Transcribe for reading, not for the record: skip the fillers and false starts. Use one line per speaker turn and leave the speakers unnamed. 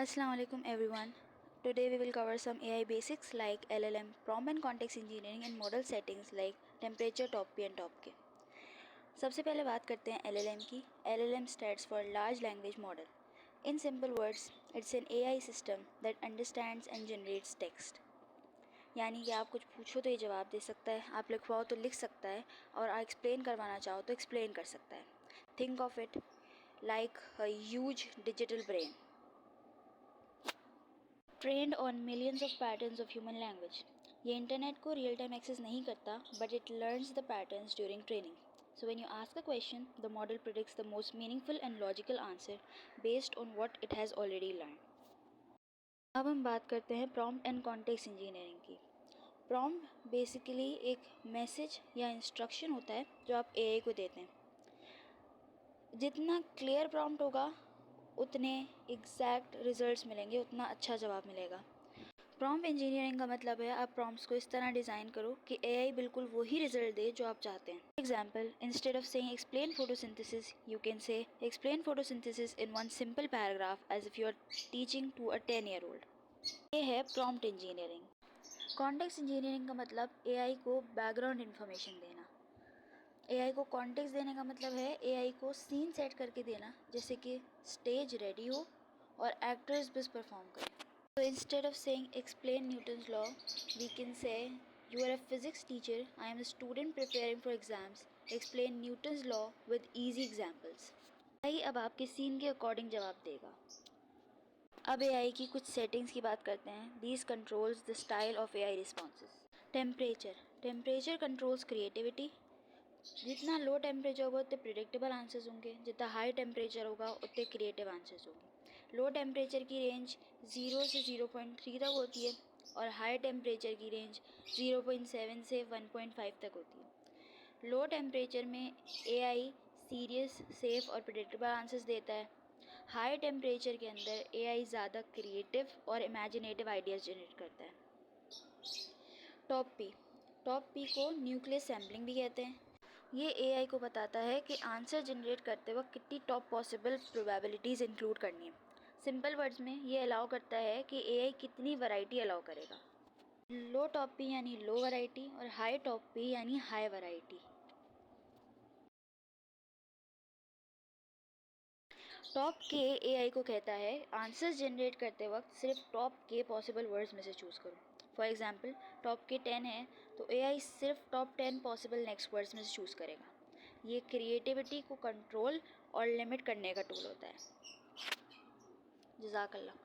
Assalamu alaikum everyone. Today we will cover some AI basics like LLM, prompt and context engineering and model settings like temperature, top P and top K. सबसे पहले बात करते हैं LLM की. LLM stands for Large Language Model. In simple words, it's an AI system that understands and generates text. यानी कि आप कुछ पूछो तो ये जवाब दे सकता है, आप लिखवाओ तो लिख सकता है और आप एक्सप्लेन करवाना चाहो तो एक्सप्लेन कर सकता है. Think of it like a huge digital brain trained on millions of patterns of human language. ये इंटरनेट को रियल टाइम एक्सेस नहीं करता but it learns the patterns during training. So when you ask a question, the model predicts the most meaningful and logical answer based on what it has already learned. अब हम बात करते हैं prompt and context engineering की. Prompt basically एक message या instruction होता है जो आप एआई को देते हैं. जितना क्लियर प्रॉम्प्ट होगा उतने एग्जैक्ट रिजल्ट्स मिलेंगे, उतना अच्छा जवाब मिलेगा. प्रॉम्प्ट इंजीनियरिंग का मतलब है आप प्रॉम्प्ट्स को इस तरह डिज़ाइन करो कि एआई बिल्कुल वही रिजल्ट दे जो आप चाहते हैं. Example, instead of saying explain photosynthesis you can say explain photosynthesis in one simple paragraph as if you are teaching to a 10-year-old. ये है प्रॉम्प्ट इंजीनियरिंग. कॉन्टेक्स्ट इंजीनियरिंग का मतलब एआई को बैकग्राउंड इन्फॉर्मेशन देना. एआई को context देने का मतलब है एआई को सीन सेट करके देना, जैसे कि स्टेज रेडी हो और एक्टर्स बस परफॉर्म करें. So instead of saying explain Newton's law, we can say you are a physics teacher, I am a student preparing for exams, explain Newton's law with easy examples. AI अब आपके scene के according जवाब देगा. अब AI की कुछ settings की बात करते हैं. These controls the style of AI responses. Temperature controls creativity. जितना लो टेम्परेचर होगा उतने प्रिडिक्टेबल आंसर्स होंगे, जितना हाई टेम्परेचर होगा उतने क्रिएटिव आंसर्स होंगे. लो टेम्परेचर की रेंज 0 से 0.3 तक होती है और हाई टेम्परेचर की रेंज 0.7 से 1.5 तक होती है. लो टेम्परेचर में एआई सीरियस, सेफ और प्रिडिक्टेबल आंसर्स देता है. हाई टेम्परेचर के अंदर एआई ज़्यादा क्रिएटिव और इमेजिनेटिव आइडियाज़ जनरेट करता है. टॉप पी को न्यूक्लियस सैम्पलिंग भी कहते हैं. ये एआई को बताता है कि आंसर जनरेट करते वक्त कितनी टॉप पॉसिबल प्रोबेबिलिटीज़ इंक्लूड करनी है. सिंपल वर्ड्स में ये अलाउ करता है कि एआई कितनी वैरायटी अलाउ करेगा. लो टॉप पी यानी लो वैरायटी और हाई टॉप पी यानी हाई वैरायटी. टॉप के एआई को कहता है आंसर्स जनरेट करते वक्त सिर्फ टॉप के पॉसिबल वर्ड्स में से चूज़ करो. फॉर एग्जांपल, टॉप के 10 है तो एआई सिर्फ टॉप 10 पॉसिबल नेक्स्ट वर्ड्स में से चूज़ करेगा. ये क्रिएटिविटी को कंट्रोल और लिमिट करने का टूल होता है. जज़ाकल्लाह.